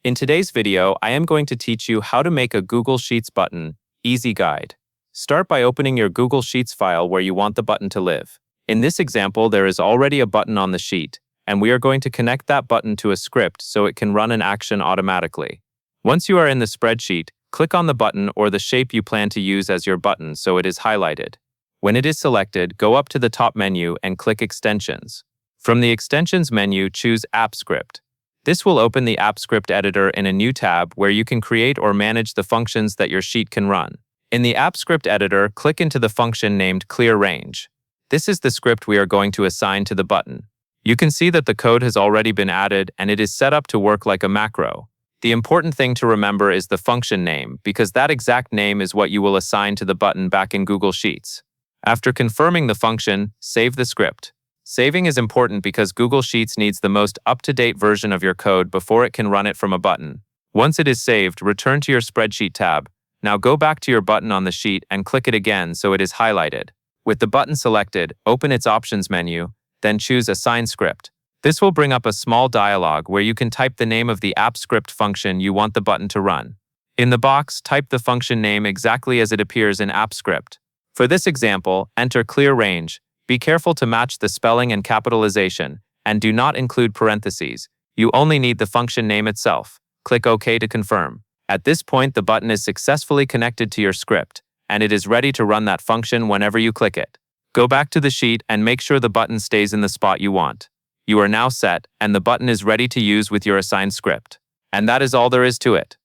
In today's video, I am going to teach you how to make a Google Sheets button, easy guide. Start by opening your Google Sheets file where you want the button to live. In this example, there is already a button on the sheet, and we are going to connect that button to a script so it can run an action automatically. Once you are in the spreadsheet, click on the button or the shape you plan to use as your button so it is highlighted. When it is selected, go up to the top menu and click Extensions. From the Extensions menu, choose App Script. This will open the App Script editor in a new tab where you can create or manage the functions that your sheet can run. In the App Script editor, click into the function named Clear Range. This is the script we are going to assign to the button. You can see that the code has already been added and it is set up to work like a macro. The important thing to remember is the function name, because that exact name is what you will assign to the button back in Google Sheets. After confirming the function, save the script. Saving is important because Google Sheets needs the most up-to-date version of your code before it can run it from a button. Once it is saved, return to your Spreadsheet tab. Now go back to your button on the sheet and click it again so it is highlighted. With the button selected, open its Options menu, then choose Assign Script. This will bring up a small dialog where you can type the name of the app script function you want the button to run. In the box, type the function name exactly as it appears in App Script. For this example, enter Clear Range. Be careful to match the spelling and capitalization, and do not include parentheses. You only need the function name itself. Click OK to confirm. At this point, the button is successfully connected to your script, and it is ready to run that function whenever you click it. Go back to the sheet and make sure the button stays in the spot you want. You are now set, and the button is ready to use with your assigned script. And that is all there is to it.